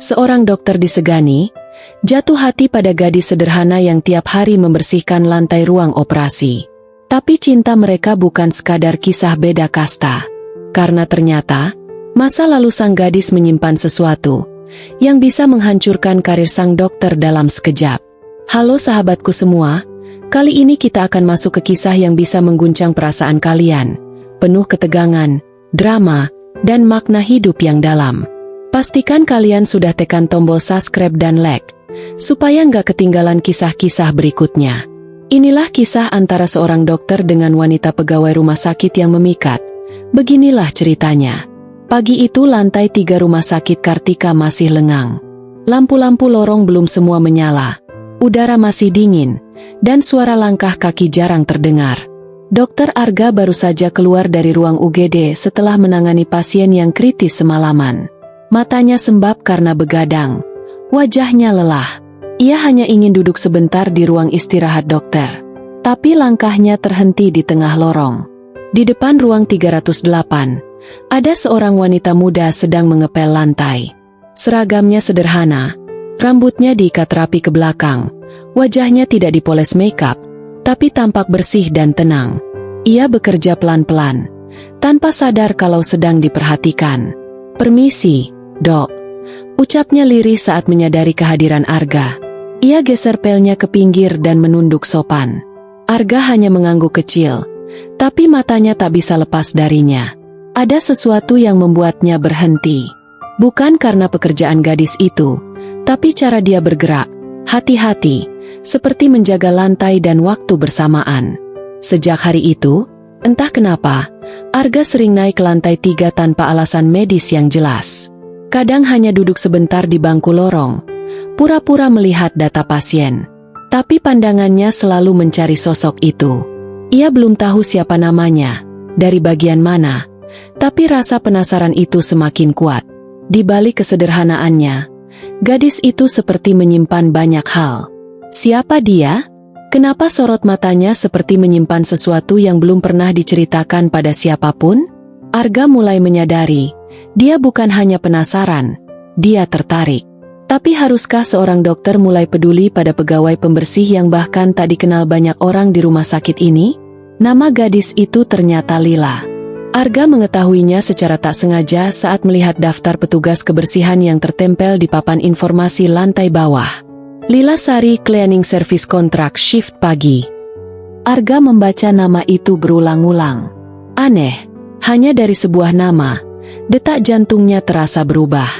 Seorang dokter disegani, jatuh hati pada gadis sederhana yang tiap hari membersihkan lantai ruang operasi. Tapi cinta mereka bukan sekadar kisah beda kasta. Karena ternyata, masa lalu sang gadis menyimpan sesuatu yang bisa menghancurkan karir sang dokter dalam sekejap. Halo sahabatku semua, kali ini kita akan masuk ke kisah yang bisa mengguncang perasaan kalian, penuh ketegangan, drama, dan makna hidup yang dalam. Pastikan kalian sudah tekan tombol subscribe dan like, supaya nggak ketinggalan kisah-kisah berikutnya. Inilah kisah antara seorang dokter dengan wanita pegawai rumah sakit yang memikat. Beginilah ceritanya. Pagi itu lantai 3 rumah sakit Kartika masih lengang. Lampu-lampu lorong belum semua menyala. Udara masih dingin, dan suara langkah kaki jarang terdengar. Dokter Arga baru saja keluar dari ruang UGD setelah menangani pasien yang kritis semalaman. Matanya sembab karena begadang. Wajahnya lelah. Ia hanya ingin duduk sebentar di ruang istirahat dokter. Tapi langkahnya terhenti di tengah lorong. Di depan ruang 308, ada seorang wanita muda sedang mengepel lantai. Seragamnya sederhana, rambutnya diikat rapi ke belakang, wajahnya tidak dipoles makeup, tapi tampak bersih dan tenang. Ia bekerja pelan-pelan, tanpa sadar kalau sedang diperhatikan. "Permisi, Dok," ucapnya lirih saat menyadari kehadiran Arga. Ia geser pelnya ke pinggir dan menunduk sopan. Arga hanya mengangguk kecil, tapi matanya tak bisa lepas darinya. Ada sesuatu yang membuatnya berhenti. Bukan karena pekerjaan gadis itu, tapi cara dia bergerak, hati-hati, seperti menjaga lantai dan waktu bersamaan. Sejak hari itu, entah kenapa, Arga sering naik ke lantai 3 tanpa alasan medis yang jelas. Kadang hanya duduk sebentar di bangku lorong, pura-pura melihat data pasien. Tapi pandangannya selalu mencari sosok itu. Ia belum tahu siapa namanya, dari bagian mana, tapi rasa penasaran itu semakin kuat. Di balik kesederhanaannya, gadis itu seperti menyimpan banyak hal. Siapa dia? Kenapa sorot matanya seperti menyimpan sesuatu yang belum pernah diceritakan pada siapapun? Arga mulai menyadari, dia bukan hanya penasaran, dia tertarik. Tapi haruskah seorang dokter mulai peduli pada pegawai pembersih yang bahkan tak dikenal banyak orang di rumah sakit ini? Nama gadis itu ternyata Lila. Arga mengetahuinya secara tak sengaja saat melihat daftar petugas kebersihan yang tertempel di papan informasi lantai bawah. Lila Sari Cleaning Service Kontrak Shift Pagi. Arga membaca nama itu berulang-ulang. Aneh, hanya dari sebuah nama, detak jantungnya terasa berubah.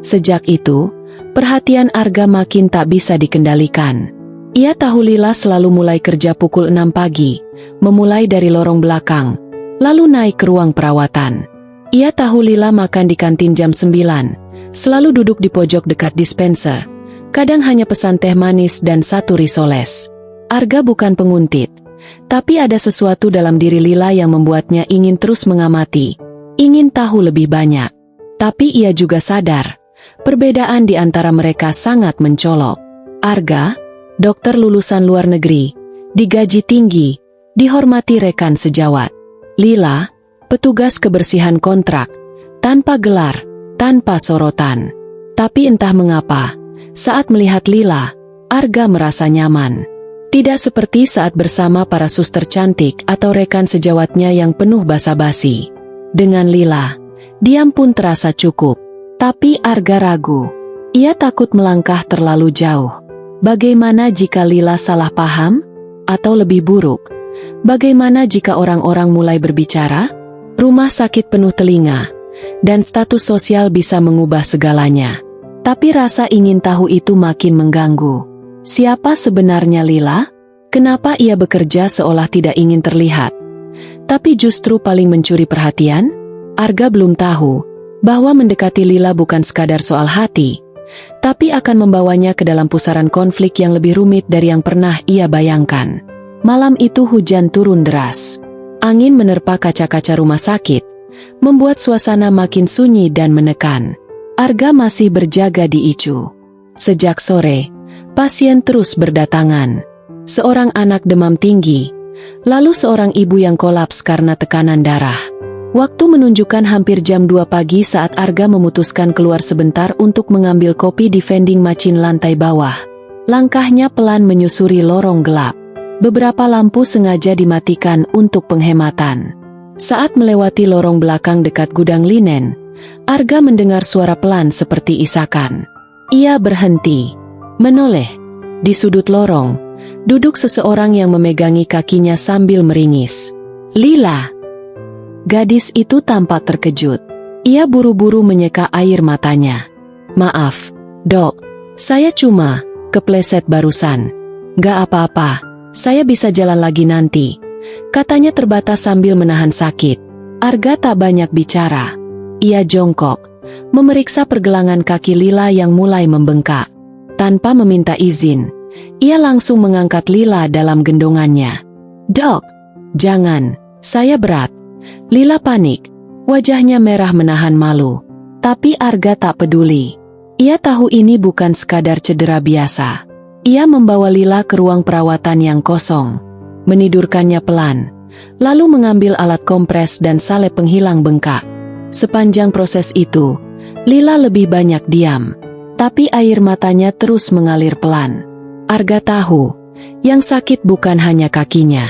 Sejak itu, perhatian Arga makin tak bisa dikendalikan. Ia tahu Lila selalu mulai kerja pukul 6 pagi, memulai dari lorong belakang, lalu naik ke ruang perawatan. Ia tahu Lila makan di kantin jam 9, selalu duduk di pojok dekat dispenser. Kadang hanya pesan teh manis dan satu risoles. Arga bukan penguntit, tapi ada sesuatu dalam diri Lila yang membuatnya ingin terus mengamati, ingin tahu lebih banyak. Tapi ia juga sadar, perbedaan di antara mereka sangat mencolok. Arga, dokter lulusan luar negeri, digaji tinggi, dihormati rekan sejawat. Lila, petugas kebersihan kontrak, tanpa gelar, tanpa sorotan. Tapi entah mengapa, saat melihat Lila, Arga merasa nyaman. Tidak seperti saat bersama para suster cantik atau rekan sejawatnya yang penuh basa-basi. Dengan Lila, diam pun terasa cukup. Tapi Arga ragu. Ia takut melangkah terlalu jauh. Bagaimana jika Lila salah paham? Atau lebih buruk, bagaimana jika orang-orang mulai berbicara? Rumah sakit penuh telinga, dan status sosial bisa mengubah segalanya. Tapi rasa ingin tahu itu makin mengganggu. Siapa sebenarnya Lila? Kenapa ia bekerja seolah tidak ingin terlihat, tapi justru paling mencuri perhatian? Arga belum tahu bahwa mendekati Lila bukan sekadar soal hati, tapi akan membawanya ke dalam pusaran konflik yang lebih rumit dari yang pernah ia bayangkan. Malam itu hujan turun deras. Angin menerpa kaca-kaca rumah sakit, membuat suasana makin sunyi dan menekan. Arga masih berjaga di ICU. Sejak sore, pasien terus berdatangan. Seorang anak demam tinggi, lalu seorang ibu yang kolaps karena tekanan darah. Waktu menunjukkan hampir jam 2 pagi saat Arga memutuskan keluar sebentar untuk mengambil kopi di vending machine lantai bawah. Langkahnya pelan menyusuri lorong gelap. Beberapa lampu sengaja dimatikan untuk penghematan. Saat melewati lorong belakang dekat gudang linen, Arga mendengar suara pelan seperti isakan. Ia berhenti. Menoleh. Di sudut lorong, duduk seseorang yang memegangi kakinya sambil meringis. Lila. Gadis itu tampak terkejut. Ia buru-buru menyeka air matanya. Maaf, dok. Saya cuma kepleset barusan. Gak apa-apa, saya bisa jalan lagi nanti. Katanya terbatas sambil menahan sakit. Arga tak banyak bicara. Ia jongkok, memeriksa pergelangan kaki Lila yang mulai membengkak. Tanpa meminta izin, ia langsung mengangkat Lila dalam gendongannya. Dok, jangan, saya berat. Lila panik, wajahnya merah menahan malu. Tapi Arga tak peduli. Ia tahu ini bukan sekadar cedera biasa. Ia membawa Lila ke ruang perawatan yang kosong, menidurkannya pelan, lalu mengambil alat kompres dan salep penghilang bengkak. Sepanjang proses itu, Lila lebih banyak diam, tapi air matanya terus mengalir pelan. Arga tahu, yang sakit bukan hanya kakinya.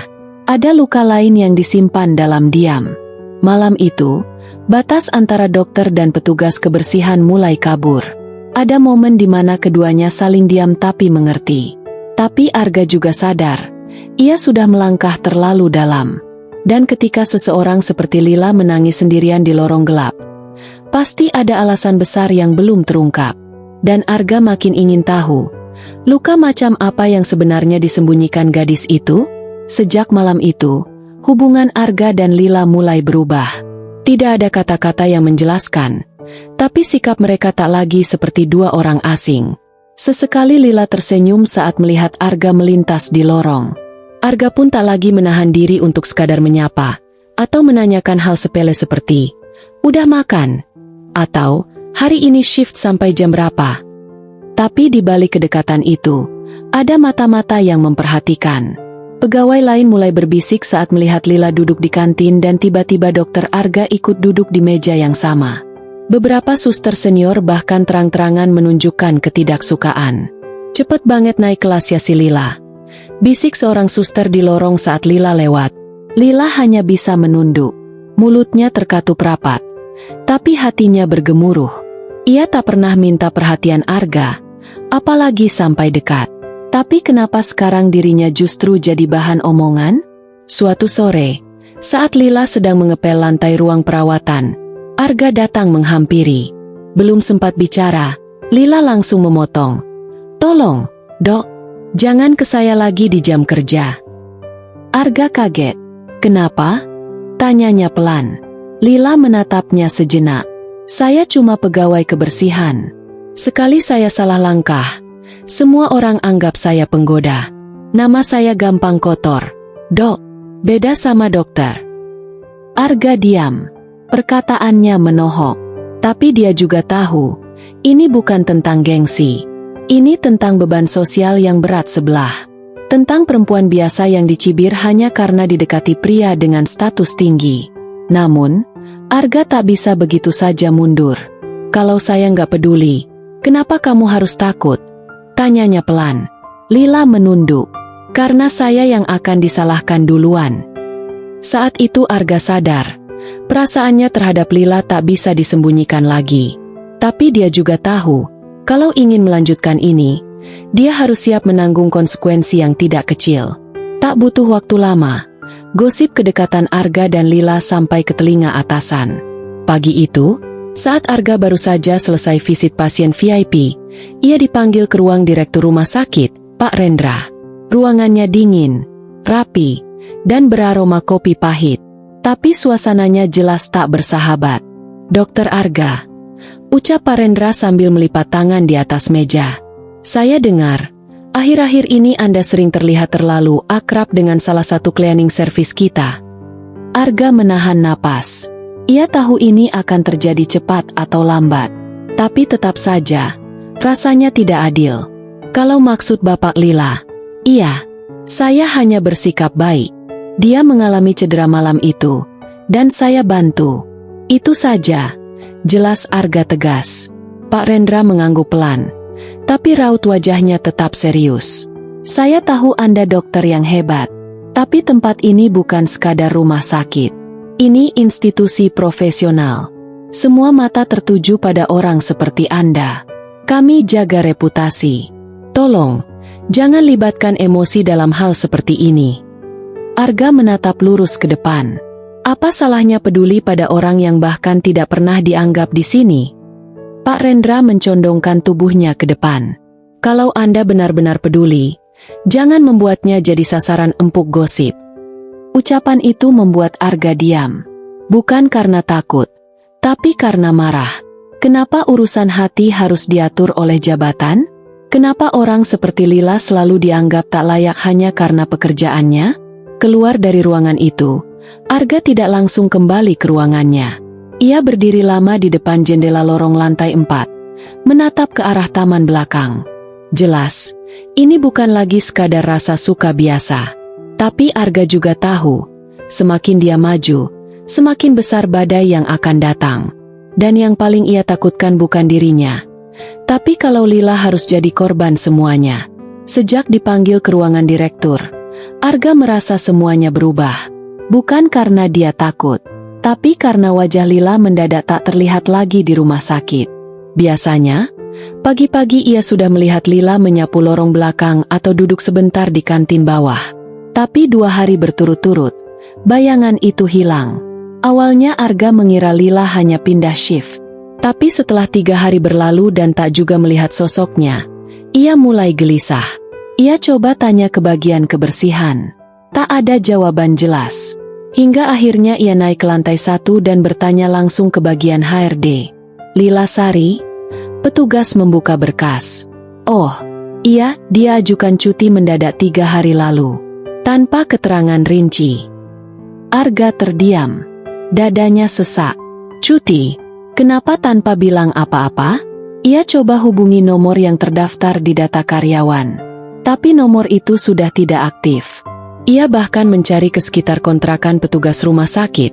Ada luka lain yang disimpan dalam diam. Malam itu, batas antara dokter dan petugas kebersihan mulai kabur. Ada momen di mana keduanya saling diam tapi mengerti. Tapi Arga juga sadar, ia sudah melangkah terlalu dalam. Dan ketika seseorang seperti Lila menangis sendirian di lorong gelap, pasti ada alasan besar yang belum terungkap. Dan Arga makin ingin tahu, luka macam apa yang sebenarnya disembunyikan gadis itu? Sejak malam itu, hubungan Arga dan Lila mulai berubah. Tidak ada kata-kata yang menjelaskan, tapi sikap mereka tak lagi seperti dua orang asing. Sesekali Lila tersenyum saat melihat Arga melintas di lorong. Arga pun tak lagi menahan diri untuk sekadar menyapa, atau menanyakan hal sepele seperti, "Udah makan?" Atau, "Hari ini shift sampai jam berapa?" Tapi di balik kedekatan itu, ada mata-mata yang memperhatikan. Pegawai lain mulai berbisik saat melihat Lila duduk di kantin dan tiba-tiba dokter Arga ikut duduk di meja yang sama. Beberapa suster senior bahkan terang-terangan menunjukkan ketidaksukaan. "Cepet banget naik kelas ya si Lila," bisik seorang suster di lorong saat Lila lewat. Lila hanya bisa menunduk. Mulutnya terkatup rapat, tapi hatinya bergemuruh. Ia tak pernah minta perhatian Arga, apalagi sampai dekat. Tapi kenapa sekarang dirinya justru jadi bahan omongan? Suatu sore, saat Lila sedang mengepel lantai ruang perawatan, Arga datang menghampiri. Belum sempat bicara, Lila langsung memotong. "Tolong, dok, jangan ke saya lagi di jam kerja." Arga kaget. "Kenapa?" tanyanya pelan. Lila menatapnya sejenak. "Saya cuma pegawai kebersihan. Sekali saya salah langkah, semua orang anggap saya penggoda. Nama saya gampang kotor. Dok, beda sama dokter." Arga diam. Perkataannya menohok. Tapi dia juga tahu, ini bukan tentang gengsi. Ini tentang beban sosial yang berat sebelah. Tentang perempuan biasa yang dicibir hanya karena didekati pria dengan status tinggi. Namun, Arga tak bisa begitu saja mundur. "Kalau saya nggak peduli, kenapa kamu harus takut?" tanyanya pelan. Lila menunduk. "Karena saya yang akan disalahkan duluan." Saat itu Arga sadar, perasaannya terhadap Lila tak bisa disembunyikan lagi. Tapi dia juga tahu, kalau ingin melanjutkan ini, dia harus siap menanggung konsekuensi yang tidak kecil. Tak butuh waktu lama, gosip kedekatan Arga dan Lila sampai ke telinga atasan. Pagi itu, saat Arga baru saja selesai visit pasien VIP, ia dipanggil ke ruang direktur rumah sakit, Pak Rendra. Ruangannya dingin, rapi, dan beraroma kopi pahit. Tapi suasananya jelas tak bersahabat. "Dokter Arga," ucap Pak Rendra sambil melipat tangan di atas meja. "Saya dengar, akhir-akhir ini Anda sering terlihat terlalu akrab dengan salah satu cleaning service kita." Arga menahan napas. Ia tahu ini akan terjadi cepat atau lambat. Tapi tetap saja, rasanya tidak adil. Kalau maksud Bapak Lila, iya, saya hanya bersikap baik. Dia mengalami cedera malam itu. Dan saya bantu. Itu saja. Jelas Arga tegas. Pak Rendra mengangguk pelan. Tapi raut wajahnya tetap serius. Saya tahu Anda dokter yang hebat. Tapi tempat ini bukan sekadar rumah sakit. Ini institusi profesional. Semua mata tertuju pada orang seperti Anda. Kami jaga reputasi. Tolong, jangan libatkan emosi dalam hal seperti ini. Arga menatap lurus ke depan. Apa salahnya peduli pada orang yang bahkan tidak pernah dianggap di sini? Pak Rendra mencondongkan tubuhnya ke depan. Kalau Anda benar-benar peduli, jangan membuatnya jadi sasaran empuk gosip. Ucapan itu membuat Arga diam. Bukan karena takut, tapi karena marah. Kenapa urusan hati harus diatur oleh jabatan? Kenapa orang seperti Lila selalu dianggap tak layak hanya karena pekerjaannya? Keluar dari ruangan itu, Arga tidak langsung kembali ke ruangannya. Ia berdiri lama di depan jendela lorong lantai 4, menatap ke arah taman belakang. Jelas, ini bukan lagi sekadar rasa suka biasa. Tapi Arga juga tahu, semakin dia maju, semakin besar badai yang akan datang. Dan yang paling ia takutkan bukan dirinya, tapi kalau Lila harus jadi korban semuanya. Sejak dipanggil ke ruangan direktur, Arga merasa semuanya berubah. Bukan karena dia takut, tapi karena wajah Lila mendadak tak terlihat lagi di rumah sakit. Biasanya, pagi-pagi ia sudah melihat Lila menyapu lorong belakang atau duduk sebentar di kantin bawah. Tapi 2 hari berturut-turut, bayangan itu hilang. Awalnya Arga mengira Lila hanya pindah shift. Tapi setelah 3 hari berlalu dan tak juga melihat sosoknya, ia mulai gelisah. Ia coba tanya ke bagian kebersihan. Tak ada jawaban jelas. Hingga akhirnya ia naik ke lantai 1 dan bertanya langsung ke bagian HRD. Lila Sari? Petugas membuka berkas. Oh, iya, dia ajukan cuti mendadak 3 hari lalu. Tanpa keterangan rinci. Arga terdiam. Dadanya sesak. Cuti? Kenapa tanpa bilang apa-apa? Ia coba hubungi nomor yang terdaftar di data karyawan. Tapi nomor itu sudah tidak aktif. Ia bahkan mencari ke sekitar kontrakan petugas rumah sakit.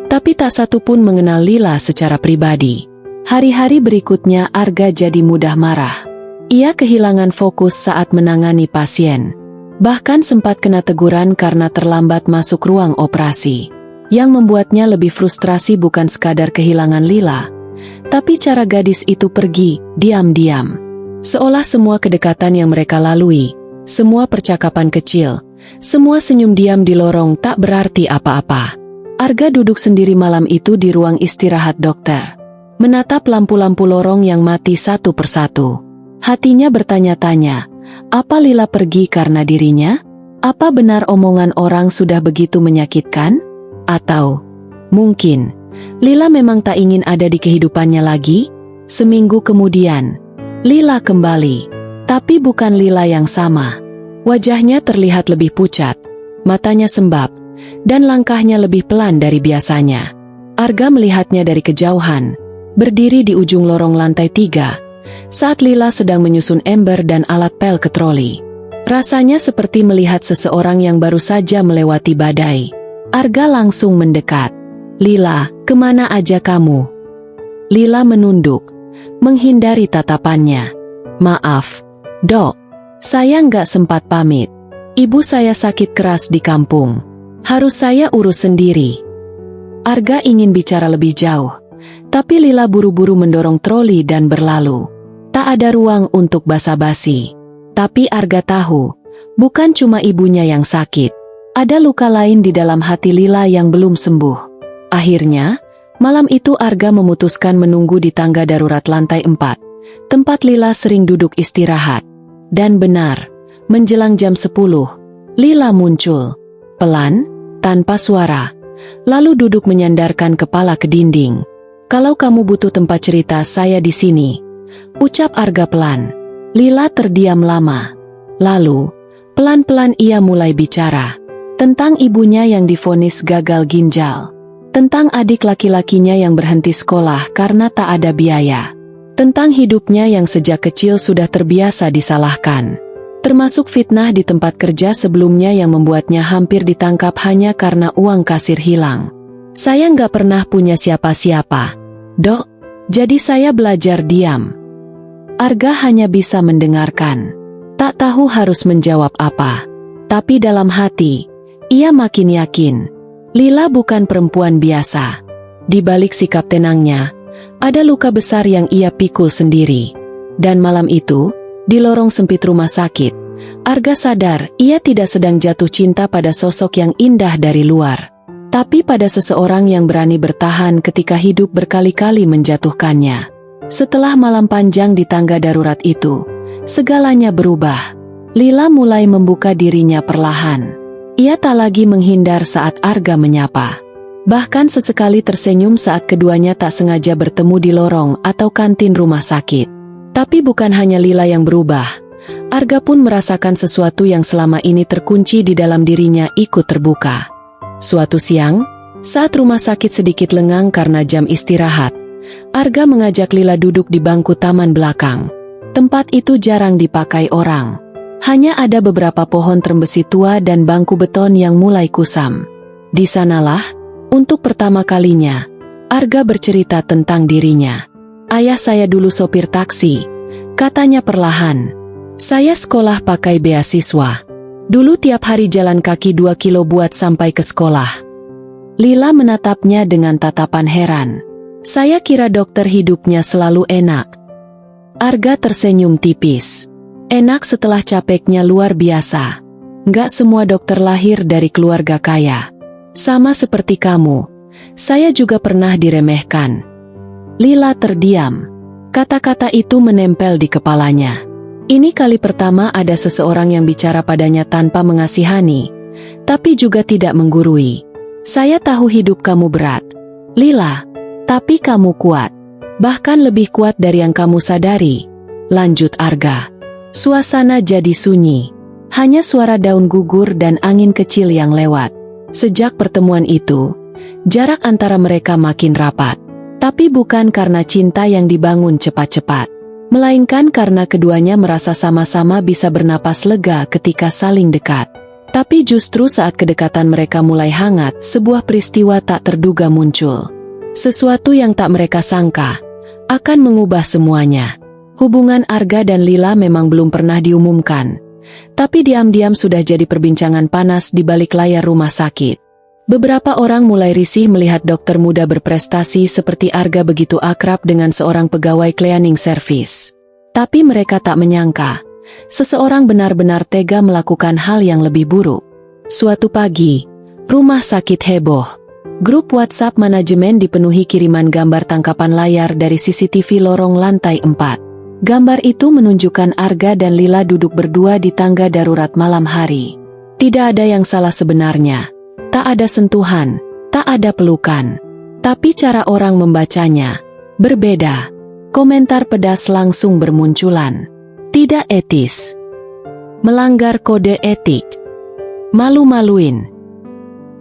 Tapi tak satu pun mengenal Lila secara pribadi. Hari-hari berikutnya Arga jadi mudah marah. Ia kehilangan fokus saat menangani pasien. Bahkan sempat kena teguran karena terlambat masuk ruang operasi. Yang membuatnya lebih frustrasi bukan sekadar kehilangan Lila, tapi cara gadis itu pergi, diam-diam. Seolah semua kedekatan yang mereka lalui, semua percakapan kecil, semua senyum diam di lorong tak berarti apa-apa. Arga duduk sendiri malam itu di ruang istirahat dokter. Menatap lampu-lampu lorong yang mati satu persatu. Hatinya bertanya-tanya, apa Lila pergi karena dirinya? Apa benar omongan orang sudah begitu menyakitkan? Atau, mungkin, Lila memang tak ingin ada di kehidupannya lagi? Seminggu kemudian, Lila kembali. Tapi bukan Lila yang sama. Wajahnya terlihat lebih pucat, matanya sembab, dan langkahnya lebih pelan dari biasanya. Arga melihatnya dari kejauhan, berdiri di ujung lorong lantai 3, saat Lila sedang menyusun ember dan alat pel ke troli. Rasanya seperti melihat seseorang yang baru saja melewati badai. Arga langsung mendekat. Lila, kemana aja kamu? Lila menunduk, menghindari tatapannya. Maaf, Dok. Saya nggak sempat pamit. Ibu saya sakit keras di kampung. Harus saya urus sendiri. Arga ingin bicara lebih jauh, tapi Lila buru-buru mendorong troli dan berlalu. Tak ada ruang untuk basa-basi. Tapi Arga tahu, bukan cuma ibunya yang sakit. Ada luka lain di dalam hati Lila yang belum sembuh. Akhirnya, malam itu Arga memutuskan menunggu di tangga darurat lantai 4, tempat Lila sering duduk istirahat. Dan benar, menjelang jam 10, Lila muncul. Pelan, tanpa suara. Lalu duduk menyandarkan kepala ke dinding. Kalau kamu butuh tempat cerita, saya di sini. Ucap Arga pelan. Lila terdiam lama. Lalu, pelan-pelan ia mulai bicara. Tentang ibunya yang divonis gagal ginjal. Tentang adik laki-lakinya yang berhenti sekolah karena tak ada biaya. Tentang hidupnya yang sejak kecil sudah terbiasa disalahkan. Termasuk fitnah di tempat kerja sebelumnya yang membuatnya hampir ditangkap hanya karena uang kasir hilang. Saya nggak pernah punya siapa-siapa, Dok. Jadi saya belajar diam. Arga hanya bisa mendengarkan. Tak tahu harus menjawab apa. Tapi dalam hati, ia makin yakin. Lila bukan perempuan biasa. Di balik sikap tenangnya, ada luka besar yang ia pikul sendiri. Dan malam itu, di lorong sempit rumah sakit, Arga sadar ia tidak sedang jatuh cinta pada sosok yang indah dari luar, tapi pada seseorang yang berani bertahan ketika hidup berkali-kali menjatuhkannya. Setelah malam panjang di tangga darurat itu, segalanya berubah. Lila mulai membuka dirinya perlahan. Ia tak lagi menghindar saat Arga menyapa. Bahkan sesekali tersenyum saat keduanya tak sengaja bertemu di lorong atau kantin rumah sakit. Tapi bukan hanya Lila yang berubah. Arga pun merasakan sesuatu yang selama ini terkunci di dalam dirinya ikut terbuka. Suatu siang, saat rumah sakit sedikit lengang karena jam istirahat, Arga mengajak Lila duduk di bangku taman belakang. Tempat itu jarang dipakai orang. Hanya ada beberapa pohon terembesi tua dan bangku beton yang mulai kusam. Di sanalah, untuk pertama kalinya, Arga bercerita tentang dirinya. "Ayah saya dulu sopir taksi," katanya perlahan. "Saya sekolah pakai beasiswa. Dulu tiap hari jalan kaki 2 kilo buat sampai ke sekolah." Lila menatapnya dengan tatapan heran. "Saya kira dokter hidupnya selalu enak." Arga tersenyum tipis. "Enak setelah capeknya luar biasa. Nggak semua dokter lahir dari keluarga kaya. Sama seperti kamu, saya juga pernah diremehkan." Lila terdiam. Kata-kata itu menempel di kepalanya. Ini kali pertama ada seseorang yang bicara padanya tanpa mengasihani, tapi juga tidak menggurui. "Saya tahu hidup kamu berat, Lila, tapi kamu kuat. Bahkan lebih kuat dari yang kamu sadari," lanjut Arga. Suasana jadi sunyi. Hanya suara daun gugur dan angin kecil yang lewat. Sejak pertemuan itu, jarak antara mereka makin rapat. Tapi bukan karena cinta yang dibangun cepat-cepat, melainkan karena keduanya merasa sama-sama bisa bernapas lega ketika saling dekat. Tapi justru saat kedekatan mereka mulai hangat, sebuah peristiwa tak terduga muncul. Sesuatu yang tak mereka sangka akan mengubah semuanya. Hubungan Arga dan Lila memang belum pernah diumumkan, tapi diam-diam sudah jadi perbincangan panas di balik layar rumah sakit. Beberapa orang mulai risih melihat dokter muda berprestasi seperti Arga begitu akrab dengan seorang pegawai cleaning service. Tapi mereka tak menyangka, seseorang benar-benar tega melakukan hal yang lebih buruk. Suatu pagi, rumah sakit heboh. Grup WhatsApp manajemen dipenuhi kiriman gambar tangkapan layar dari CCTV lorong lantai 4. Gambar itu menunjukkan Arga dan Lila duduk berdua di tangga darurat malam hari. Tidak ada yang salah sebenarnya. Tak ada sentuhan, tak ada pelukan. Tapi cara orang membacanya berbeda. Komentar pedas langsung bermunculan. Tidak etis. Melanggar kode etik. Malu-maluin.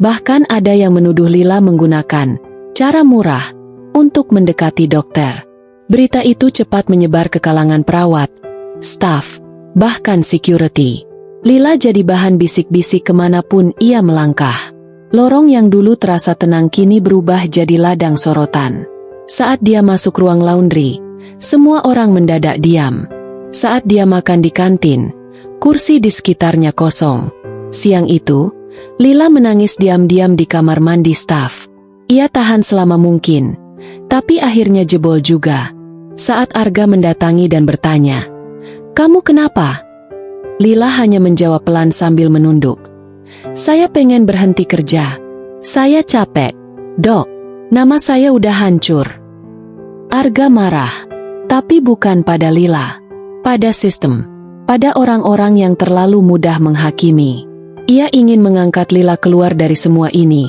Bahkan ada yang menuduh Lila menggunakan cara murah untuk mendekati dokter. Berita itu cepat menyebar ke kalangan perawat, staf, bahkan security. Lila jadi bahan bisik-bisik kemanapun ia melangkah. Lorong yang dulu terasa tenang kini berubah jadi ladang sorotan. Saat dia masuk ruang laundry, semua orang mendadak diam. Saat dia makan di kantin, kursi di sekitarnya kosong. Siang itu, Lila menangis diam-diam di kamar mandi staf. Ia tahan selama mungkin, tapi akhirnya jebol juga. Saat Arga mendatangi dan bertanya, "Kamu kenapa?" Lila hanya menjawab pelan sambil menunduk. "Saya pengen berhenti kerja. Saya capek, Dok. Nama saya udah hancur." Arga marah, tapi bukan pada Lila, pada sistem, pada orang-orang yang terlalu mudah menghakimi. Ia ingin mengangkat Lila keluar dari semua ini,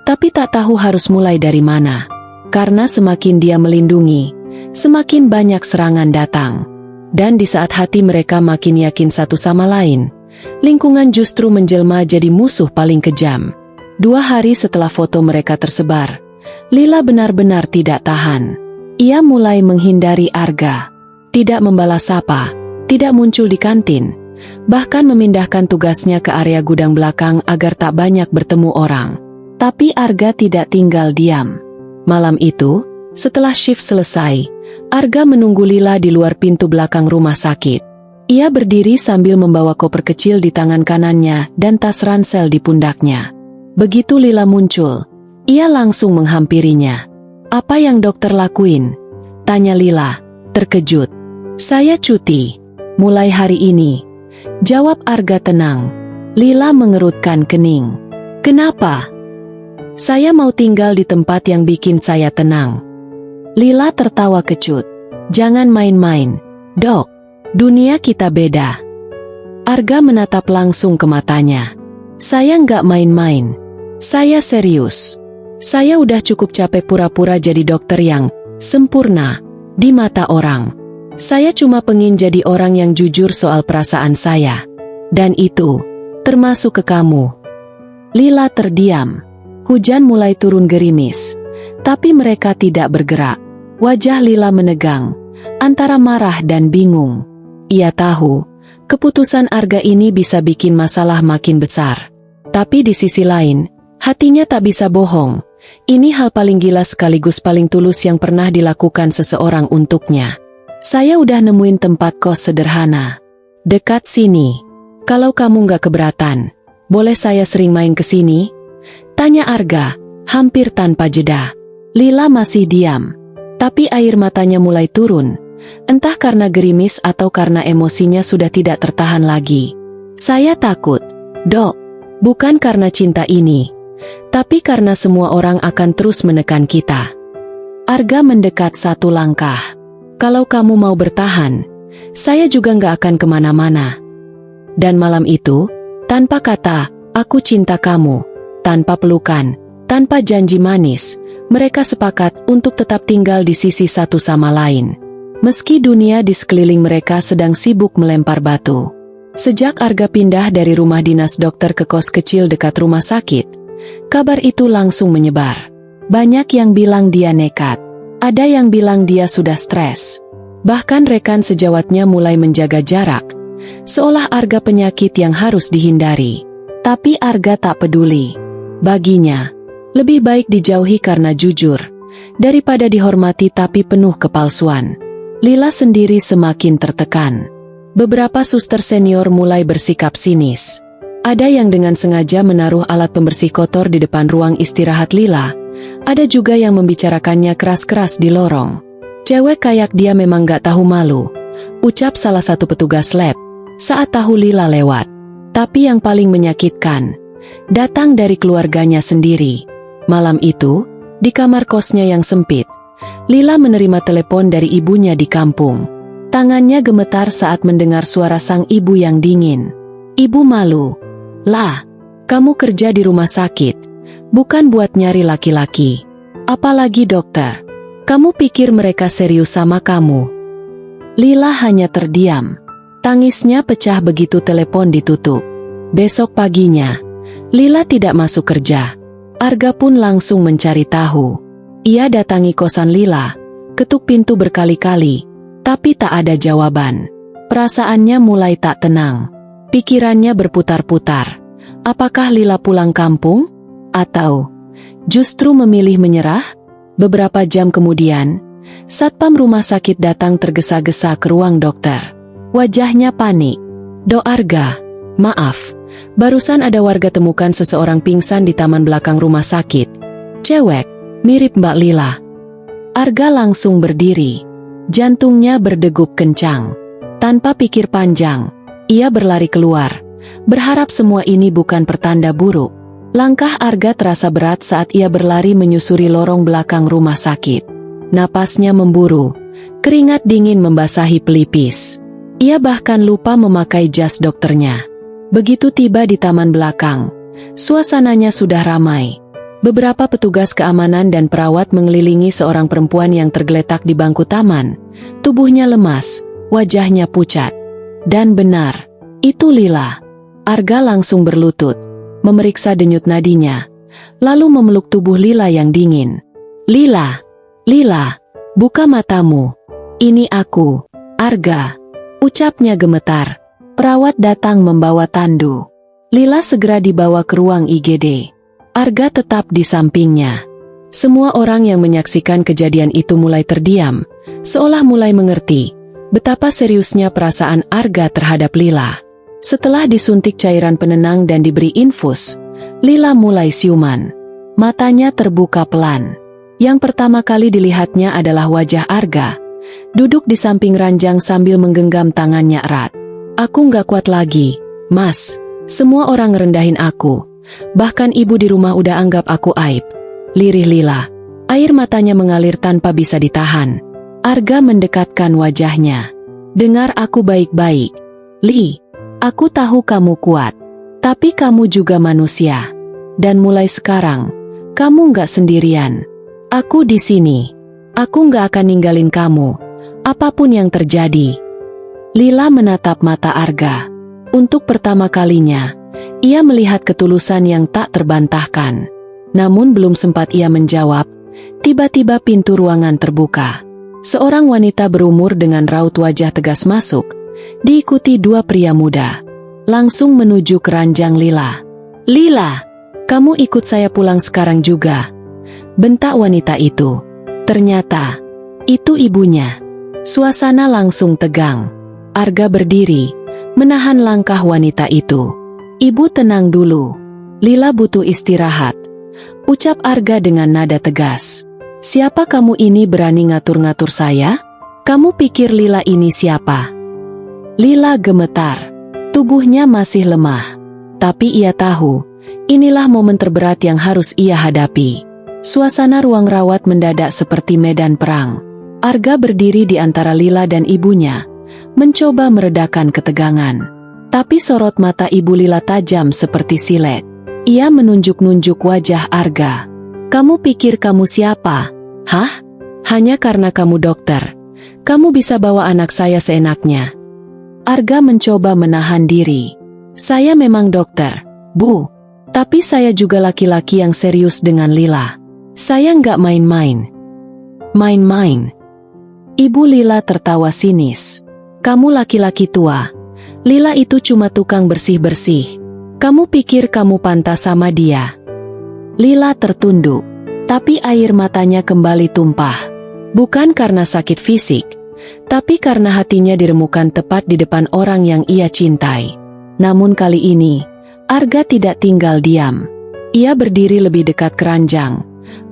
tapi tak tahu harus mulai dari mana. Karena semakin dia melindungi, semakin banyak serangan datang. Dan di saat hati mereka makin yakin satu sama lain, lingkungan justru menjelma jadi musuh paling kejam. 2 hari setelah foto mereka tersebar, Lila benar-benar tidak tahan. Ia mulai menghindari Arga, tidak membalas sapa, tidak muncul di kantin, bahkan memindahkan tugasnya ke area gudang belakang agar tak banyak bertemu orang. Tapi Arga tidak tinggal diam. Malam itu, setelah shift selesai, Arga menunggu Lila di luar pintu belakang rumah sakit. Ia berdiri sambil membawa koper kecil di tangan kanannya dan tas ransel di pundaknya. Begitu Lila muncul, ia langsung menghampirinya. "Apa yang dokter lakuin?" tanya Lila, terkejut. "Saya cuti. Mulai hari ini," jawab Arga tenang. Lila mengerutkan kening. "Kenapa?" "Saya mau tinggal di tempat yang bikin saya tenang." Lila tertawa kecut. "Jangan main-main, Dok. Dunia kita beda." Arga menatap langsung ke matanya. "Saya nggak main-main. Saya serius. Saya udah cukup capek pura-pura jadi dokter yang sempurna di mata orang. Saya cuma pengen jadi orang yang jujur soal perasaan saya. Dan itu termasuk ke kamu." Lila terdiam. Hujan mulai turun gerimis. Tapi mereka tidak bergerak. Wajah Lila menegang, antara marah dan bingung. Ia tahu, keputusan Arga ini bisa bikin masalah makin besar. Tapi di sisi lain, hatinya tak bisa bohong. Ini hal paling gila sekaligus paling tulus yang pernah dilakukan seseorang untuknya. "Saya udah nemuin tempat kos sederhana dekat sini. Kalau kamu nggak keberatan, boleh saya sering main ke sini?" tanya Arga, hampir tanpa jeda. Lila masih diam, tapi air matanya mulai turun. Entah karena gerimis atau karena emosinya sudah tidak tertahan lagi. "Saya takut, Dok. Bukan karena cinta ini, tapi karena semua orang akan terus menekan kita." Arga mendekat satu langkah. "Kalau kamu mau bertahan, saya juga nggak akan kemana-mana." Dan malam itu, tanpa kata, "Aku cinta kamu," tanpa pelukan, tanpa janji manis, mereka sepakat untuk tetap tinggal di sisi satu sama lain. Meski dunia di sekeliling mereka sedang sibuk melempar batu. Sejak Arga pindah dari rumah dinas dokter ke kos kecil dekat rumah sakit, kabar itu langsung menyebar. Banyak yang bilang dia nekat. Ada yang bilang dia sudah stres. Bahkan rekan sejawatnya mulai menjaga jarak, seolah Arga penyakit yang harus dihindari. Tapi Arga tak peduli. Baginya, lebih baik dijauhi karena jujur, daripada dihormati tapi penuh kepalsuan. Lila sendiri semakin tertekan. Beberapa suster senior mulai bersikap sinis. Ada yang dengan sengaja menaruh alat pembersih kotor di depan ruang istirahat Lila. Ada juga yang membicarakannya keras-keras di lorong. "Cewek kayak dia memang gak tahu malu," ucap salah satu petugas lab saat tahu Lila lewat. Tapi yang paling menyakitkan datang dari keluarganya sendiri. Malam itu, di kamar kosnya yang sempit, Lila menerima telepon dari ibunya di kampung. Tangannya gemetar saat mendengar suara sang ibu yang dingin. Ibu malu. "Lah, kamu kerja di rumah sakit, bukan buat nyari laki-laki. Apalagi dokter. Kamu pikir mereka serius sama kamu?" Lila hanya terdiam. Tangisnya pecah begitu telepon ditutup. Besok paginya, Lila tidak masuk kerja. Arga pun langsung mencari tahu. Ia datangi kosan Lila, ketuk pintu berkali-kali, tapi tak ada jawaban. Perasaannya mulai tak tenang. Pikirannya berputar-putar. Apakah Lila pulang kampung? Atau justru memilih menyerah? Beberapa jam kemudian, satpam rumah sakit datang tergesa-gesa ke ruang dokter. Wajahnya panik. "Dok Arga, maaf. Barusan ada warga temukan seseorang pingsan di taman belakang rumah sakit. Cewek, mirip Mbak Lila." Arga langsung berdiri. Jantungnya berdegup kencang. Tanpa pikir panjang, ia berlari keluar, berharap semua ini bukan pertanda buruk. Langkah Arga terasa berat saat ia berlari menyusuri lorong belakang rumah sakit. Napasnya memburu, keringat dingin membasahi pelipis. Ia bahkan lupa memakai jas dokternya. Begitu tiba di taman belakang, suasananya sudah ramai. Beberapa petugas keamanan dan perawat mengelilingi seorang perempuan yang tergeletak di bangku taman. Tubuhnya lemas, wajahnya pucat. Dan benar, itu Lila. Arga langsung berlutut, memeriksa denyut nadinya, lalu memeluk tubuh Lila yang dingin. "Lila, Lila, buka matamu. Ini aku, Arga," ucapnya gemetar. Perawat datang membawa tandu. Lila segera dibawa ke ruang IGD. Arga tetap di sampingnya. Semua orang yang menyaksikan kejadian itu mulai terdiam, seolah mulai mengerti betapa seriusnya perasaan Arga terhadap Lila. Setelah disuntik cairan penenang dan diberi infus, Lila mulai siuman. Matanya terbuka pelan. Yang pertama kali dilihatnya adalah wajah Arga, duduk di samping ranjang sambil menggenggam tangannya erat. "Aku nggak kuat lagi, Mas. Semua orang ngerendahin aku. Bahkan ibu di rumah udah anggap aku aib." Lirih Lila. Air matanya mengalir tanpa bisa ditahan. Arga mendekatkan wajahnya. "Dengar aku baik-baik. Li, aku tahu kamu kuat. Tapi kamu juga manusia. Dan mulai sekarang, kamu nggak sendirian. Aku di sini. Aku nggak akan ninggalin kamu, apapun yang terjadi." Lila menatap mata Arga. Untuk pertama kalinya, ia melihat ketulusan yang tak terbantahkan. Namun belum sempat ia menjawab, tiba-tiba pintu ruangan terbuka. Seorang wanita berumur dengan raut wajah tegas masuk, diikuti dua pria muda. Langsung menuju ke ranjang Lila. "Lila, kamu ikut saya pulang sekarang juga," bentak wanita itu. Ternyata, itu ibunya. Suasana langsung tegang. Arga berdiri, menahan langkah wanita itu. "Ibu tenang dulu. Lila butuh istirahat," ucap Arga dengan nada tegas. "Siapa kamu ini berani ngatur-ngatur saya? Kamu pikir Lila ini siapa?" Lila gemetar. Tubuhnya masih lemah. Tapi ia tahu, inilah momen terberat yang harus ia hadapi. Suasana ruang rawat mendadak seperti medan perang. Arga berdiri di antara Lila dan ibunya, mencoba meredakan ketegangan. Tapi sorot mata ibu Lila tajam seperti silet. Ia menunjuk-nunjuk wajah Arga. "Kamu pikir kamu siapa? Hah? Hanya karena kamu dokter, kamu bisa bawa anak saya seenaknya?" Arga mencoba menahan diri. "Saya memang dokter, Bu. Tapi saya juga laki-laki yang serius dengan Lila. Saya nggak main-main." "Main-main?" Ibu Lila tertawa sinis. "Kamu laki-laki tua. Lila itu cuma tukang bersih-bersih. Kamu pikir kamu pantas sama dia?" Lila tertunduk, tapi air matanya kembali tumpah. Bukan karena sakit fisik, tapi karena hatinya diremukan tepat di depan orang yang ia cintai. Namun kali ini, Arga tidak tinggal diam. Ia berdiri lebih dekat ke ranjang,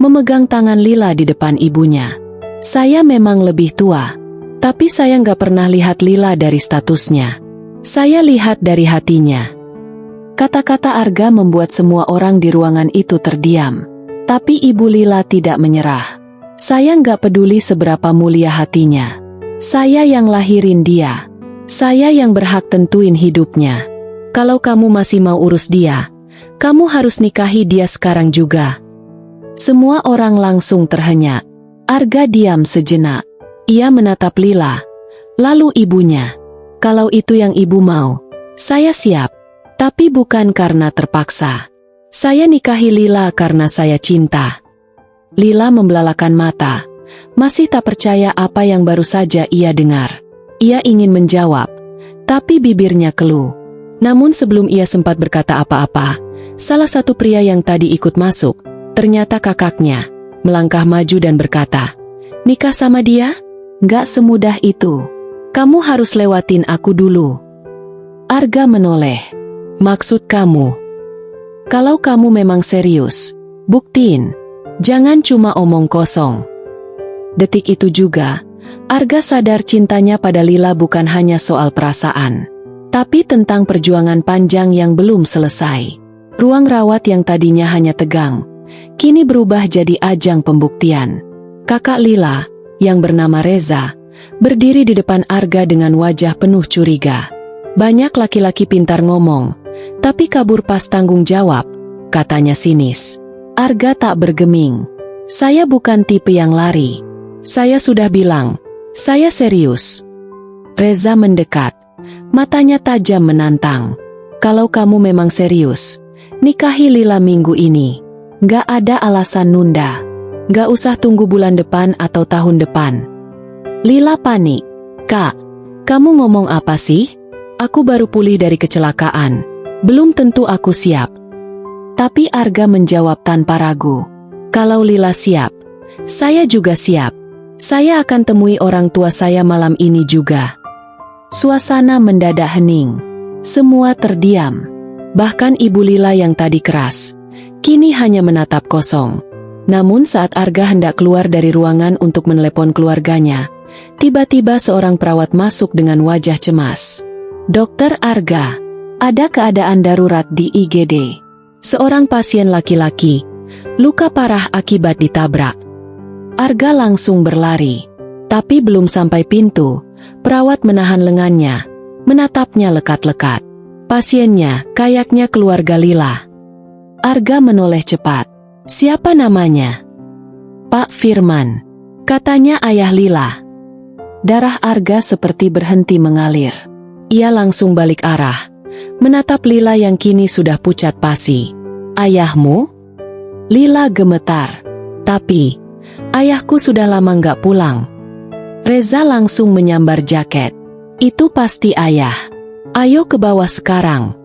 memegang tangan Lila di depan ibunya. "Saya memang lebih tua, tapi saya nggak pernah lihat Lila dari statusnya. Saya lihat dari hatinya." Kata-kata Arga membuat semua orang di ruangan itu terdiam. Tapi ibu Lila tidak menyerah. "Saya nggak peduli seberapa mulia hatinya. Saya yang lahirin dia. Saya yang berhak tentuin hidupnya. Kalau kamu masih mau urus dia, kamu harus nikahi dia sekarang juga." Semua orang langsung terhenyak. Arga diam sejenak. Ia menatap Lila, lalu ibunya. "Kalau itu yang ibu mau, saya siap. Tapi bukan karena terpaksa. Saya nikahi Lila karena saya cinta." Lila membelalakan mata, masih tak percaya apa yang baru saja ia dengar. Ia ingin menjawab, tapi bibirnya keluh. Namun sebelum ia sempat berkata apa-apa, salah satu pria yang tadi ikut masuk, ternyata kakaknya, melangkah maju dan berkata, "Nikah sama dia? Nggak semudah itu. Kamu harus lewatin aku dulu." Arga menoleh. "Maksud kamu? Kalau kamu memang serius, buktiin. Jangan cuma omong kosong." Detik itu juga, Arga sadar cintanya pada Lila bukan hanya soal perasaan, tapi tentang perjuangan panjang yang belum selesai. Ruang rawat yang tadinya hanya tegang, kini berubah jadi ajang pembuktian. Kakak Lila, yang bernama Reza, berdiri di depan Arga dengan wajah penuh curiga. "Banyak laki-laki pintar ngomong, tapi kabur pas tanggung jawab," katanya sinis. Arga tak bergeming. "Saya bukan tipe yang lari. Saya sudah bilang, saya serius." Reza mendekat, matanya tajam menantang. "Kalau kamu memang serius, nikahi Lila minggu ini. Nggak ada alasan nunda. Nggak usah tunggu bulan depan atau tahun depan." Lila panik. "Kak, kamu ngomong apa sih? Aku baru pulih dari kecelakaan. Belum tentu aku siap." Tapi Arga menjawab tanpa ragu. Kalau Lila siap, saya juga siap. Saya akan temui orang tua saya malam ini juga. Suasana mendadak hening. Semua terdiam. Bahkan Ibu Lila yang tadi keras, kini hanya menatap kosong. Namun saat Arga hendak keluar dari ruangan untuk menelepon keluarganya, tiba-tiba seorang perawat masuk dengan wajah cemas. "Dokter Arga, ada keadaan darurat di IGD. Seorang pasien laki-laki, luka parah akibat ditabrak." Arga langsung berlari. Tapi belum sampai pintu, perawat menahan lengannya, menatapnya lekat-lekat. Pasiennya kayaknya keluarga Lila. Arga menoleh cepat. "Siapa namanya?" "Pak Firman. Katanya ayah Lila." Darah Arga seperti berhenti mengalir. Ia langsung balik arah, menatap Lila yang kini sudah pucat pasi. "Ayahmu?" Lila gemetar. "Tapi, ayahku sudah lama nggak pulang." Reza langsung menyambar jaket. "Itu pasti ayah. Ayo ke bawah sekarang."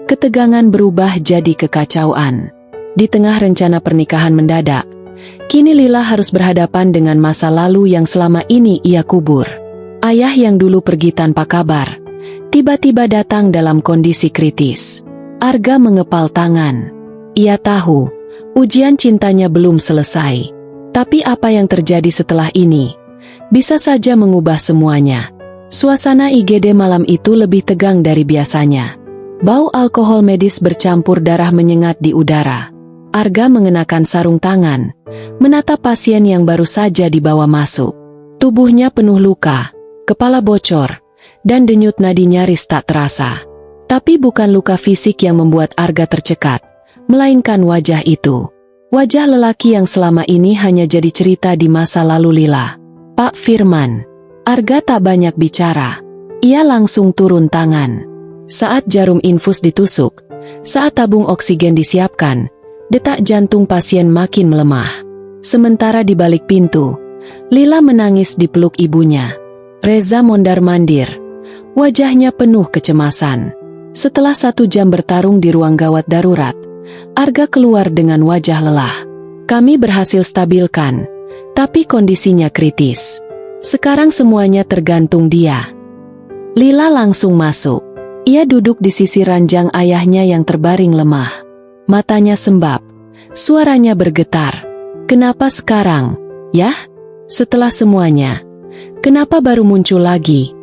Ketegangan berubah jadi kekacauan. Di tengah rencana pernikahan mendadak, kini Lila harus berhadapan dengan masa lalu yang selama ini ia kubur. Ayah yang dulu pergi tanpa kabar, tiba-tiba datang dalam kondisi kritis. Arga mengepal tangan. Ia tahu, ujian cintanya belum selesai. Tapi apa yang terjadi setelah ini, bisa saja mengubah semuanya. Suasana IGD malam itu lebih tegang dari biasanya. Bau alkohol medis bercampur darah menyengat di udara. Arga mengenakan sarung tangan, menatap pasien yang baru saja dibawa masuk. Tubuhnya penuh luka, kepala bocor, dan denyut nadi nyaris tak terasa. Tapi bukan luka fisik yang membuat Arga tercekat, melainkan wajah itu. Wajah lelaki yang selama ini hanya jadi cerita di masa lalu Lila. "Pak Firman." Arga tak banyak bicara. Ia langsung turun tangan. Saat jarum infus ditusuk, saat tabung oksigen disiapkan, detak jantung pasien makin melemah. Sementara di balik pintu, Lila menangis di peluk ibunya. Reza mondar-mandir, wajahnya penuh kecemasan. Setelah 1 jam bertarung di ruang gawat darurat, Arga keluar dengan wajah lelah. "Kami berhasil stabilkan, tapi kondisinya kritis. Sekarang semuanya tergantung dia." Lila langsung masuk. Ia duduk di sisi ranjang ayahnya yang terbaring lemah. Matanya sembab, suaranya bergetar. "Kenapa sekarang, ya? Setelah semuanya, kenapa baru muncul lagi?"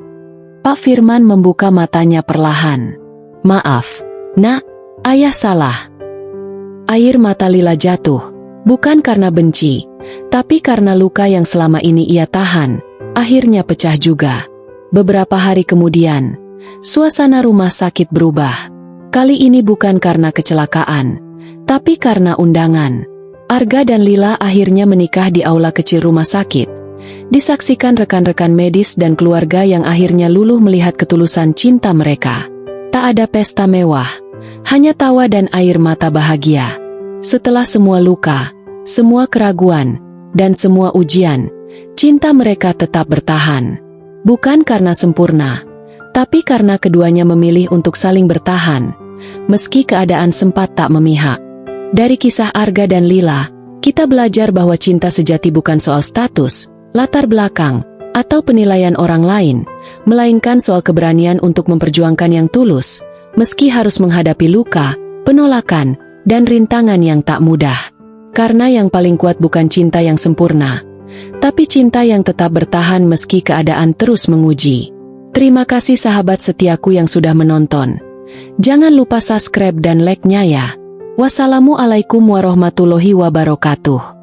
Pak Firman membuka matanya perlahan. "Maaf, Nak, ayah salah." Air mata Lila jatuh, bukan karena benci, tapi karena luka yang selama ini ia tahan, akhirnya pecah juga. Beberapa hari kemudian, suasana rumah sakit berubah. Kali ini bukan karena kecelakaan, tapi karena undangan. Arga dan Lila akhirnya menikah di aula kecil rumah sakit. Disaksikan rekan-rekan medis dan keluarga yang akhirnya luluh melihat ketulusan cinta mereka. Tak ada pesta mewah, hanya tawa dan air mata bahagia. Setelah semua luka, semua keraguan, dan semua ujian, cinta mereka tetap bertahan. Bukan karena sempurna, tapi karena keduanya memilih untuk saling bertahan, meski keadaan sempat tak memihak. Dari kisah Arga dan Lila, kita belajar bahwa cinta sejati bukan soal status, latar belakang, atau penilaian orang lain, melainkan soal keberanian untuk memperjuangkan yang tulus, meski harus menghadapi luka, penolakan, dan rintangan yang tak mudah. Karena yang paling kuat bukan cinta yang sempurna, tapi cinta yang tetap bertahan meski keadaan terus menguji. Terima kasih sahabat setiaku yang sudah menonton. Jangan lupa subscribe dan like-nya ya. Wassalamualaikum warahmatullahi wabarakatuh.